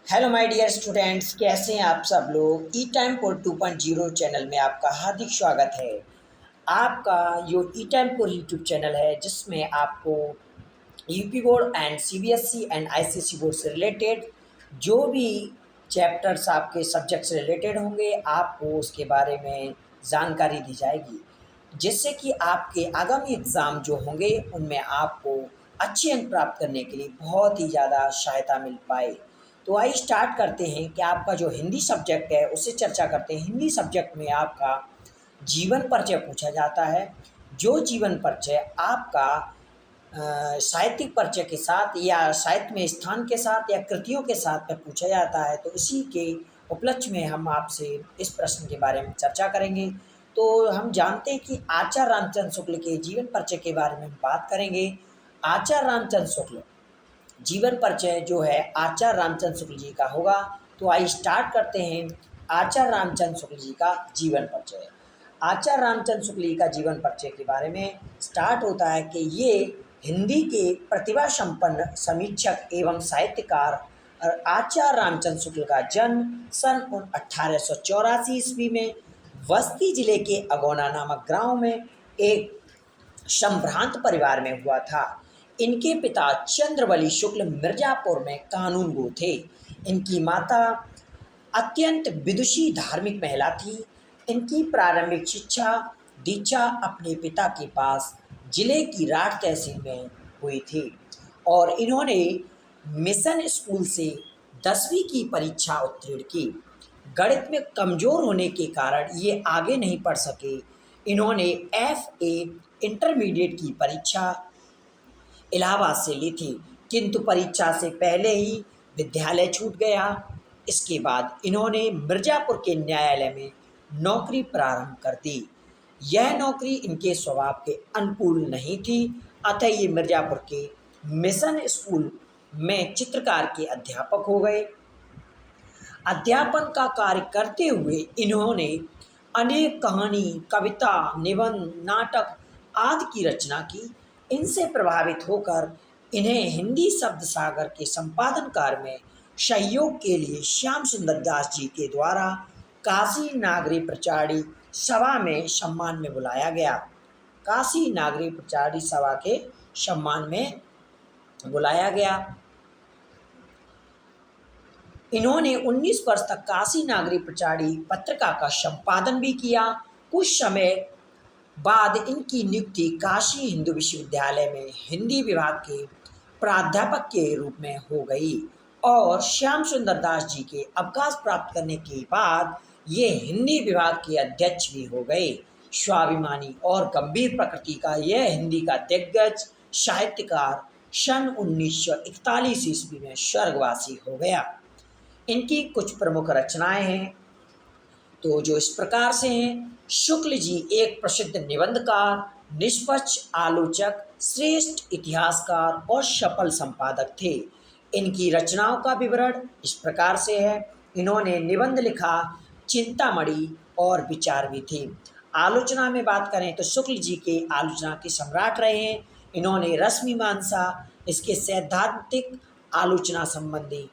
Hello my dear students, कैसे हैं आप सब लोग। ई टाइम कोड 2.0 चैनल में आपका हार्दिक स्वागत है। आपका जो ई टाइम कोड यूट्यूब चैनल है जिसमें आपको UP board and CBSE and ICSE board से रिलेटेड जो भी चैप्टर्स आपके सब्जेक्ट से रिलेटेड होंगे आपको उसके बारे में जानकारी दी जाएगी, जिससे कि आपके आगामी एग्ज़ाम जो होंगे उनमें आपको अच्छे अंक प्राप्त करने के लिए बहुत ही ज़्यादा सहायता मिल पाए। तो आइए स्टार्ट करते हैं कि आपका जो हिंदी सब्जेक्ट है उससे चर्चा करते हैं। हिंदी सब्जेक्ट में आपका जीवन परिचय पूछा जाता है। जो जीवन परिचय आपका साहित्यिक परिचय के साथ या साहित्य में स्थान के साथ या कृतियों के साथ में पूछा जाता है, तो इसी के उपलक्ष्य में हम आपसे इस प्रश्न के बारे में चर्चा करेंगे। तो हम जानते हैं कि आचार्य रामचंद्र शुक्ल के जीवन परिचय के बारे में हम बात करेंगे। आचार्य रामचंद्र शुक्ल जीवन परिचय जो है आचार्य रामचंद्र शुक्ल जी का होगा। तो आइए स्टार्ट करते हैं आचार्य रामचंद्र शुक्ल जी का जीवन परिचय। आचार्य रामचंद्र शुक्ल जी का जीवन परिचय के बारे में स्टार्ट होता है कि ये हिंदी के प्रतिभा संपन्न समीक्षक एवं साहित्यकार और आचार्य रामचंद्र शुक्ल का जन्म सन 1884 ईस्वी में बस्ती जिले के अगौना नामक गांव में एक संभ्रांत परिवार में हुआ था। इनके पिता चंद्रबली शुक्ल मिर्जापुर में कानूनगो थे। इनकी माता अत्यंत विदुषी धार्मिक महिला थी। इनकी प्रारंभिक शिक्षा दीक्षा अपने पिता के पास जिले की राठ तहसील में हुई थी और इन्होंने मिशन स्कूल से 10वीं की परीक्षा उत्तीर्ण की। गणित में कमज़ोर होने के कारण ये आगे नहीं पढ़ सके। इन्होंने FA इंटरमीडिएट की परीक्षा इलाहाबाद से ली थी, किंतु परीक्षा से पहले ही विद्यालय छूट गया। इसके बाद इन्होंने मिर्ज़ापुर के न्यायालय में नौकरी प्रारंभ कर दी। यह नौकरी इनके स्वभाव के अनुकूल नहीं थी, अतः ये मिर्ज़ापुर के मिशन स्कूल में चित्रकार के अध्यापक हो गए। अध्यापन का कार्य करते हुए इन्होंने अनेक कहानी, कविता, निबंध, नाटक आदि की रचना की। इनसे प्रभावित होकर इन्हें हिंदी शब्द सागर के संपादन कार्य में सहयोग के लिए श्याम सुंदर दास जी के द्वारा काशी नागरी प्रचारी सभा में सम्मान में बुलाया गया। काशी नागरी प्रचारी सभा के सम्मान में बुलाया गया। इन्होंने 19 वर्ष तक काशी नागरी प्रचारी पत्रिका का संपादन भी किया। कुछ समय बाद इनकी नियुक्ति काशी हिंदू विश्वविद्यालय में हिंदी विभाग के प्राध्यापक के रूप में हो गई और श्याम सुंदर दास जी के अवकाश प्राप्त करने के बाद ये हिंदी विभाग के अध्यक्ष भी हो गए। स्वाभिमानी और गंभीर प्रकृति का यह हिंदी का दिग्गज साहित्यकार सन 1941 ईस्वी में स्वर्गवासी हो गया। इनकी कुछ प्रमुख रचनाएं हैं तो जो इस प्रकार से हैं। शुक्ल जी एक प्रसिद्ध निबंधकार, निष्पक्ष आलोचक, श्रेष्ठ इतिहासकार और सफल संपादक थे। इनकी रचनाओं का विवरण इस प्रकार से है। इन्होंने निबंध लिखा, चिंतामणि और विचार भी थे। आलोचना में बात करें तो शुक्ल जी के आलोचना के सम्राट रहे हैं। इन्होंने रसमीमांसा, इसके सैद्धांतिक आलोचना संबंधी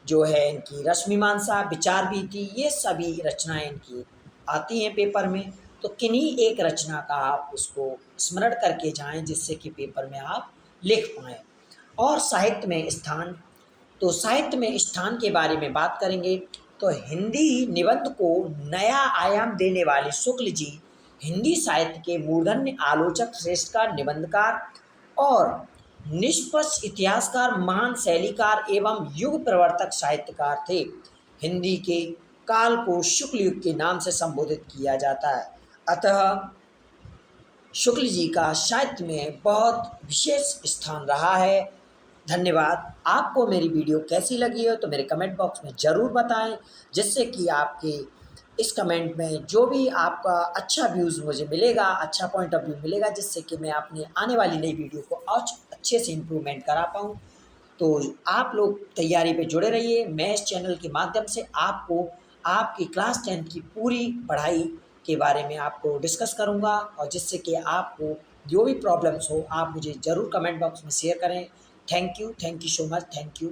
जो है इनकी रश्मिमांसा, विचार भी थी, ये सभी रचनाएं इनकी आती हैं पेपर में। तो किन्हीं एक रचना का आप उसको स्मरण करके जाएं जिससे कि पेपर में आप लिख पाएँ। और साहित्य में स्थान, तो साहित्य में स्थान के बारे में बात करेंगे तो हिंदी निबंध को नया आयाम देने वाले शुक्ल जी हिंदी साहित्य के मूर्धन्य आलोचक, श्रेष्ठकार, निबंधकार और निष्पक्ष इतिहासकार, महान शैलीकार एवं युग प्रवर्तक साहित्यकार थे। हिंदी के काल को शुक्ल युग के नाम से संबोधित किया जाता है। अतः शुक्ल जी का साहित्य में बहुत विशेष स्थान रहा है। धन्यवाद। आपको मेरी वीडियो कैसी लगी हो तो मेरे कमेंट बॉक्स में ज़रूर बताएं, जिससे कि आपके इस कमेंट में जो भी आपका अच्छा व्यूज़ मुझे मिलेगा, अच्छा पॉइंट ऑफ व्यू मिलेगा, जिससे कि मैं अपनी आने वाली नई वीडियो को और अच्छे से इम्प्रूवमेंट करा पाऊँ। तो आप लोग तैयारी पे जुड़े रहिए। मैं इस चैनल के माध्यम से आपको आपकी क्लास 10 की पूरी पढ़ाई के बारे में आपको डिस्कस करूँगा और जिससे कि आपको जो भी प्रॉब्लम्स हो आप मुझे ज़रूर कमेंट बॉक्स में शेयर करें। Thank you so much. Thank you.